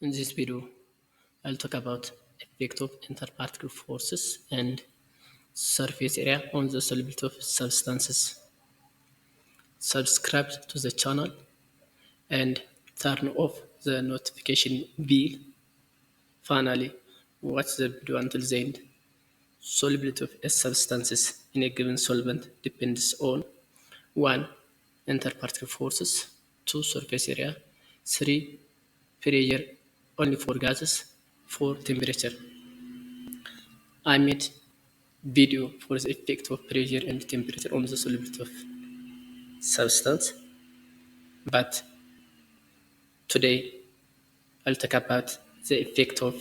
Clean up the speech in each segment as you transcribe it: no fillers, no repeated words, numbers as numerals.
In this video, I'll talk about effect of interparticle forces and surface area on the solubility of substances. Subscribe to the channel and turn off the notification bell. Finally, watch the video until the end. Solubility of substances in a given solvent depends on 1. Interparticle forces, 2. Surface area, 3. Pressure only for gases, 4. Temperature. I made video for the effect of pressure and temperature on the solubility of substance, but today I'll talk about the effect of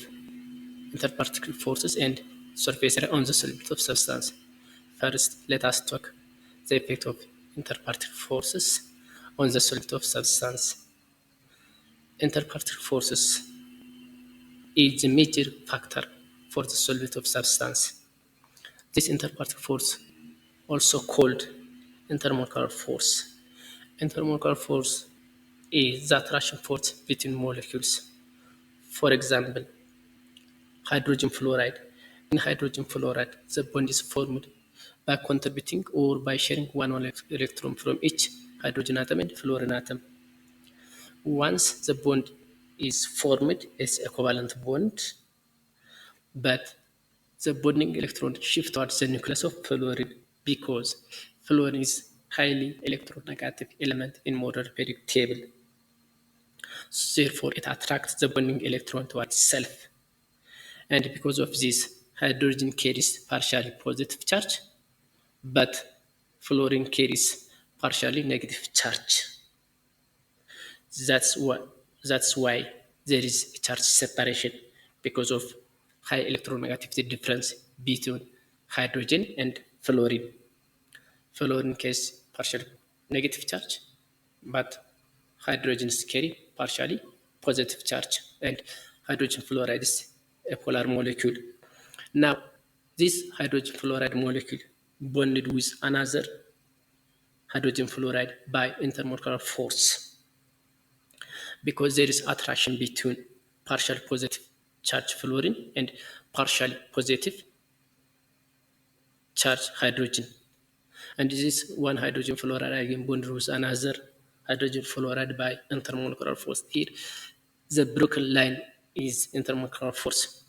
interparticle forces and surface area on the solubility of substance. First, let us talk the effect of interparticle forces on the solubility of substance. Interparticle forces is the major factor for the solubility of substance. This interparticle force, also called intermolecular force. Intermolecular force is the attraction force between molecules. For example, hydrogen fluoride. In hydrogen fluoride, the bond is formed by contributing or by sharing one electron from each hydrogen atom and fluorine atom. Once the bond is formed as a covalent bond, but the bonding electron shift towards the nucleus of fluorine because fluorine is highly electronegative element in modern periodic table. Therefore, it attracts the bonding electron towards itself. And because of this, hydrogen carries partially positive charge, but fluorine carries partially negative charge. That's why, that's why there is a charge separation because of high electronegativity difference between hydrogen and fluorine. Fluorine carries partial negative charge, but hydrogens carry partially positive charge, and hydrogen fluoride is a polar molecule. Now, this hydrogen fluoride molecule bonded with another hydrogen fluoride by intermolecular force because there is attraction between partial positive charge fluorine and partially positive charge hydrogen. And this one hydrogen fluoride again bonded with another hydrogen fluoride by intermolecular force. Here, the broken line is intermolecular force.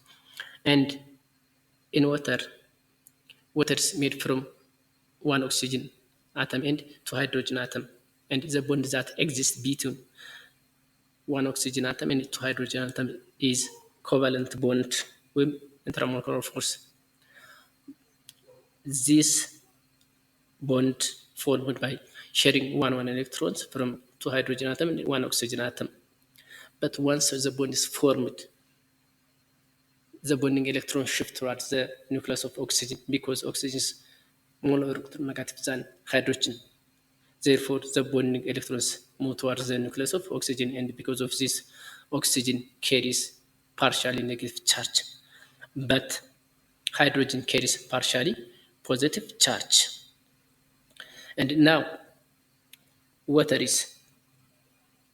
And in water is made from one oxygen atom and two hydrogen atom. And the bond that exists between one oxygen atom and two hydrogen atom is covalent bond with intermolecular force. This bond formed by sharing one electrons from two hydrogen atom and one oxygen atom. But once the bond is formed, the bonding electron shift towards the nucleus of oxygen because oxygen is more electronegative than hydrogen. Therefore, the bonding electrons move towards the nucleus of oxygen, and because of this, oxygen carries partially negative charge, but hydrogen carries partially positive charge. And now, water is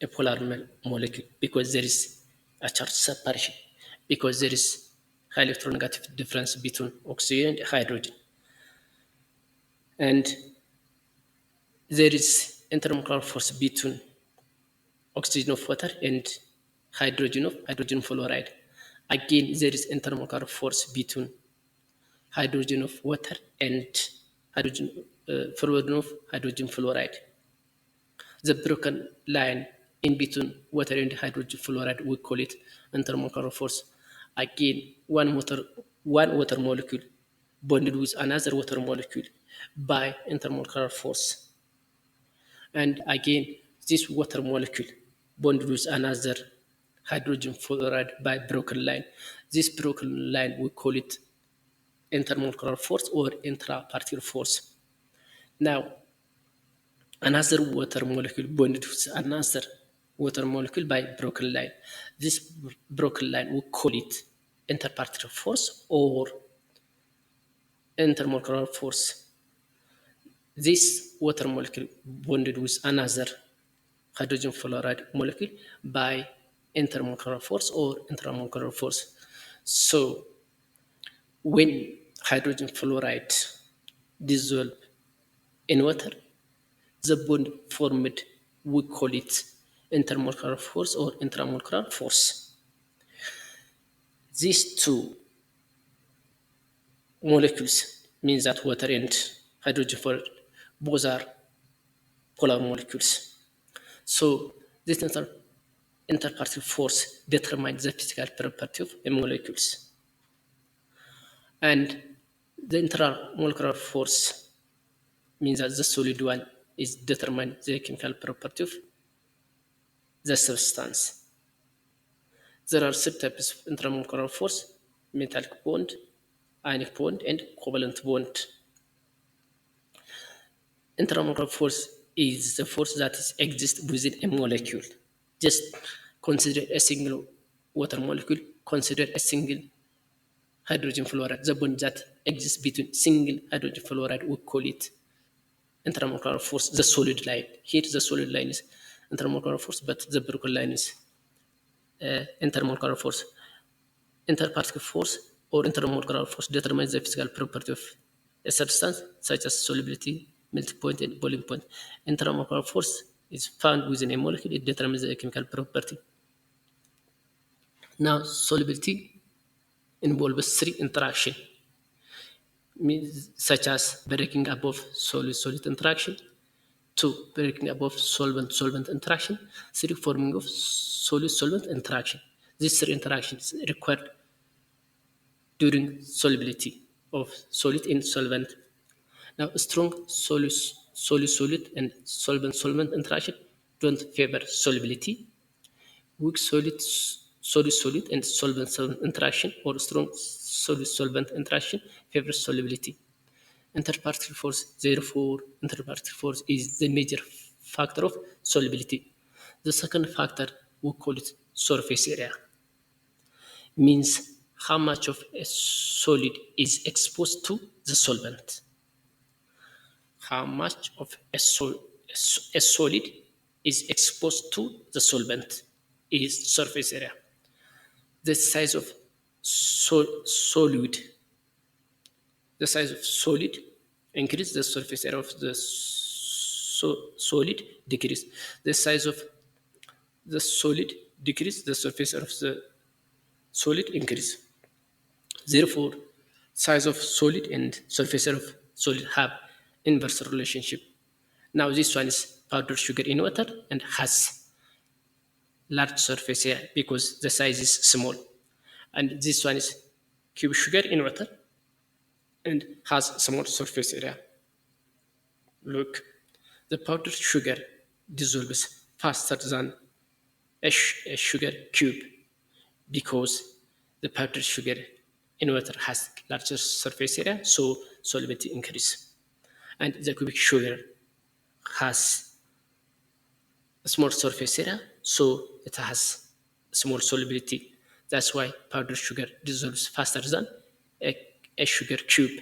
a polar molecule because there is a charge separation, because there is high electronegative difference between oxygen and hydrogen. And there is intermolecular force between oxygen of water and hydrogen of hydrogen fluoride. Again, there is intermolecular force between hydrogen of water and hydrogen fluorine of hydrogen fluoride. The broken line in between water and hydrogen fluoride, we call it intermolecular force. Again, one water molecule bonded with another water molecule by intermolecular force. And again, this water molecule bonded with another hydrogen fluoride by broken line. This broken line, we call it intermolecular force or intraparticle force. Now, another water molecule bonded with another water molecule by broken line. This broken line, we call it interparticle force or intermolecular force. This water molecule bonded with another hydrogen fluoride molecule by intermolecular force or intramolecular force. So when hydrogen fluoride dissolve in water, the bond formed, we call it intermolecular force or intramolecular force. These two molecules means that water and hydrogen fluoride both are polar molecules. So this interparticle force determines the physical property of molecules. And the intermolecular force means that the solid one is determine the chemical property of the substance. There are three types of intermolecular force: metallic bond, ionic bond, and covalent bond. Intermolecular force is the force that exists within a molecule. Just consider a single water molecule, consider a single hydrogen fluoride. The bond that exists between single hydrogen fluoride, we call it intermolecular force, the solid line. Here, the solid line is intermolecular force, but the broken line is intermolecular force. Interparticle force or intermolecular force determines the physical property of a substance, such as solubility, melting point, and boiling point. Intermolecular force is found within a molecule. It determines the chemical property. Now, solubility involves three interactions, such as breaking above solid-solid interaction, two, breaking above solvent-solvent interaction, three, forming of solid-solvent interaction. These three interactions required during solubility of solid in solvent. Now, strong solid and solvent-solvent interaction don't favor solubility. Weak solid and solvent-solvent interaction or strong solid-solvent interaction favor solubility. Interparticle force, therefore, interparticle force is the major factor of solubility. The second factor, we call it surface area, means how much of a solid is exposed to the solvent. How much of a solid is exposed to the solvent is surface area. The size of solid, the size of solid increase, the surface area of the solid decrease. The size of the solid decrease, the surface area of the solid increase. Therefore, size of solid and surface area of solid have inverse relationship. Now this one is powdered sugar in water and has large surface area because the size is small. And this one is cube sugar in water and has small surface area. Look, the powdered sugar dissolves faster than a sugar cube because the powdered sugar in water has larger surface area, so solubility increase. And the cubic sugar has a small surface area, so it has small solubility. That's why powdered sugar dissolves faster than a sugar cube.